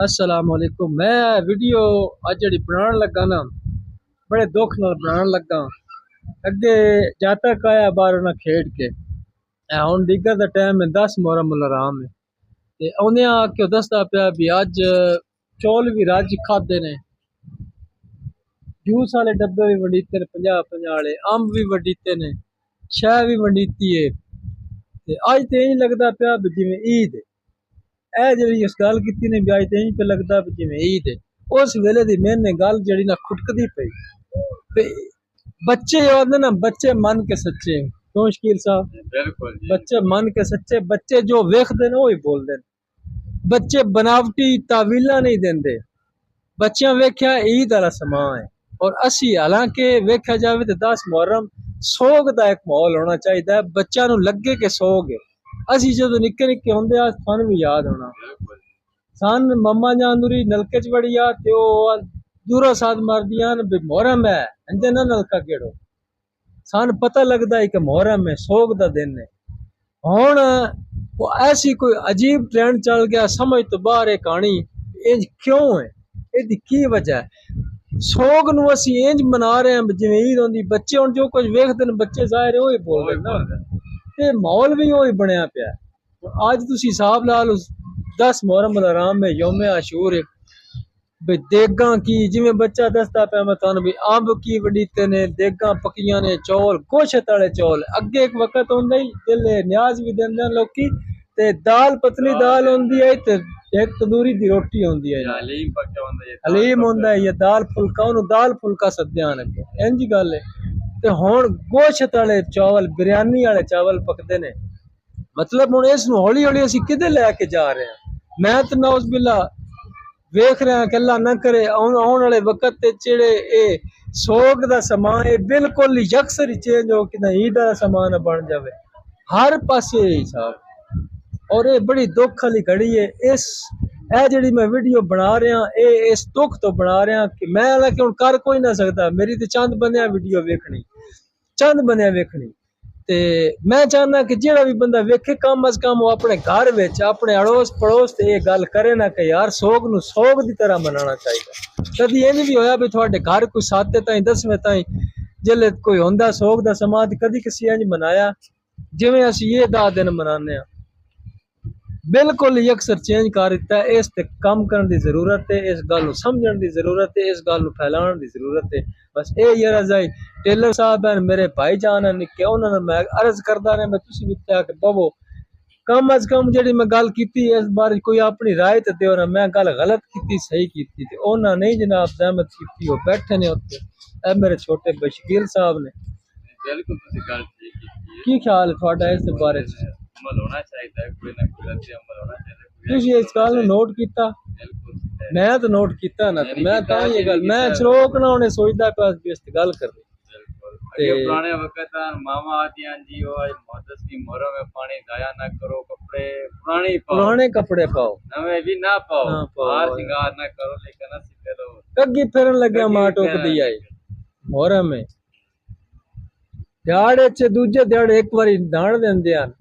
अस्सलामुअलैकुम। मैं वीडियो अज जी बनाने लगा ना, बड़े दुख नाल बनाने लगा। अगे जातक आया बाहर ना खेड के हुन डिगर दा टाइम है 10 मुहर्रम उल हराम है ते औने आके दसदा पिया भी अज चौल भी रज खादे ने, जूस वाले डब्बे भी वंडीते ने 50-50 वाले, अंब भी वंडीते ने, शाह भी वंडीती है ते अज ते इंज लगदा पिया भी जिवें ईद है। जी इस गल की ने ब्याज ते पे लगता भी जिवें ईद है। उस वेले दी मैंने गल जड़ी ना खुटकदी पई ते बच्चे आंदे ना, बच्चे मन के सच्चे क्यों शकील साहब, बिल्कुल जी। बच्चे मन के सच्चे, बच्चे जो वेखदे ने वही बोलदे ने। बच्चे बनावटी तावीला नहीं देंदे। बच्चियां वेख्या ईद वाला समा है और असी हालांकि वेख्या जावे तो 10 मुहर्रम सोग दा एक माहौल होना चाहिए, बच्चा नूं लगे कि सोग है। असी जो निक्के निक्के होंदे आ सानू भी याद होना, सन मम्मा जान नलके च बड़ी याद ते दूरा साथ मार दिया मोहरम है अंजे ना नलका केड़ो, सन पता लगता है कि मोहरम है, सोग दा दिन है। हुण वो ऐसी कोई अजीब ट्रेंड चल गया, समझ तो बाहर है कहानी। इंज क्यों है, इसकी की वजह है? सोग नूं असी इंज मना रहे हैं जिवें ईद होंदी। बच्चे हुण जो कुछ वेखदे ने बच्चे जाहिर है वही बोलदे ना, ते माहौल भी वही बनया पिया। आज तुसी हिसाब ला लो 10 मुहर्रम उल हराम में यौम आशूर है, भी देगा की जिवें बच्चा दसदा पिया मैं तुहानू भी अंब की वंडीते ने, देगा पकियां ने, चौल गोशत वाले चौल। अगे एक वक्त होंदा ही जिले न्याज भी देंदे लोकी ते दाल पतली दाल होंदी है ते एक तंदूरी दी रोटी होंदी है, हलीम होंदा है या दाल फुलका, उन्होंने दाल फुलका सद्या ने, इंज गल है। ते हुण गोशत वाले चावल, बिरयानी वाले चावल पकदे ने। मतलब हुण इस हौली हौली असी किधे लैके जा रहे हैं? मैं तो नौज बिल्ला वेख रहा कि अल्लाह ना करे आने वाले वक्त जेड़े ए सोग दा समान है बिल्कुल यकसर ही चेंज हो कि ईद दा समान बन जावे हर पासे हिसाब। और ये बड़ी दुख वाली घड़ी है। इस जी मैं वीडियो बना रहा इस दुख तो बना रहा कि मैं हालांकि हुण कर कोई ना सकता, मेरी तो चंद बंदियां वीडियो वेखनी, चंद बंदियां वेखनी। ते मैं चाहना कि जेड़ा भी बंदा वेखे कम अज कम वो अपने घर विच अपने अड़ोस पड़ोस ते ये गल करे ना कि यार सोग नूं सोग दी तरह मनाना चाहिए। कदी इंज भी होया भी तुहाडे घर कोई 7 ताईं 10वें ताईं जिले कोई होंदा सोग दा समा कदी किसी इंज मनाया जिवें असी ये 10 दिन मनाने आ? बिल्कुल यकसर चेंज कर दिता है। इस ते कम करने की जरूरत है, इस गल नूं समझण दी जरूरत है, इस गल नूं फैलाण दी जरूरत है। बस ये यरज है टेलर साहब हैं मेरे भाईजान है निके, उन्होंने मैं अर्ज करदा रहा मैं तुसीं भी आके बवो कम अज कम जी मैं गल की इस बारे कोई अपनी राय तो दो ना। मैं गल गलत की सही की उन्होंने नहीं जनाब सहमत की, वो बैठे ने उत्ते मेरे छोटे बशकील साहब ने। बिल्कुल की ख्याल है थोड़ा इस बारे अमल होना चाहिए, कोई ना कोई अमल होना चाहिए। तुसीं इस गल नूं नोट कीता? मैं तो नोट किया ना, मैं तां ये गल मैं चरोक ना उन्हें सोचदा पिया भी इस गल कर पुराने वक्त मामा आदियां जी वो मुहद्दस की मोहरों में पानी जाया ना करो, कपड़े पुराने कपड़े पाओ, नवे भी ना पाओ, हार श्रृंगार ना करो, लेकिन सीधे रहो। कग्गी फिरन लगे मां टोक दी आई मोहर्रम में दिहाड़े च दूजे दिहाड़े एक बारी दाण देंदे हन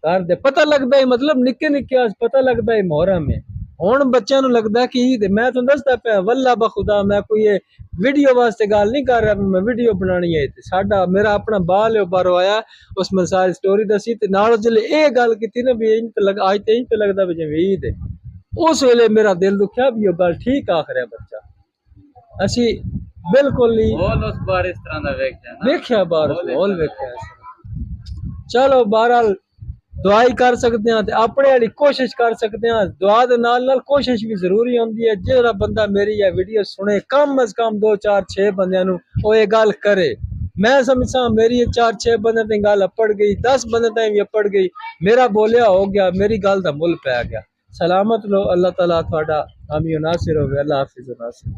घर दे, पता लगदा है मतलब निक्के निक्के पता लगदा है मोहर्रम है। हुण बच्चों नूं लगदा कि ईद। मैं तुहानूं दसदा पिया वल्ला बखुदा मैं कोई ये वीडियो वास्ते गल नहीं कर रहा, मैं वीडियो बनानी है साडा मेरा अपना बाल है बाहरों आया उसमें सारी स्टोरी दसी ते नाल जिले ये गल की ना भी इंज ते अज ते इंज ते लगदा भी जिवें ईद है। उस वेले मेरा दिल दुखिया भी ये गल ठीक आख रहा बच्चा, असी बिल्कुल नहीं उस बार इस तरह दा वेख्या बार माहौल वेख्या। चलो बहरहाल दुआई कर सकते हैं, अपने वाली कोशिश कर सकते हैं। दुआ दे नाल नाल कोशिश भी जरूरी होंदी है। जेड़ा बंदा मेरी यह वीडियो सुने कम अज कम 2-4-6 बंदियां नूं वो ये गल करे। मैं समझा मेरी 4-6 बंदे दी गल अपड़ गई, 10 बंदे ताईं भी अपड़ गई, मेरा बोलिया हो गया, मेरी गल दा मुल पै गया। सलामत लो, अल्लाह ताला तुहाडा हामी नासिर होवे। अल्लाह हाफिज़ नासिर।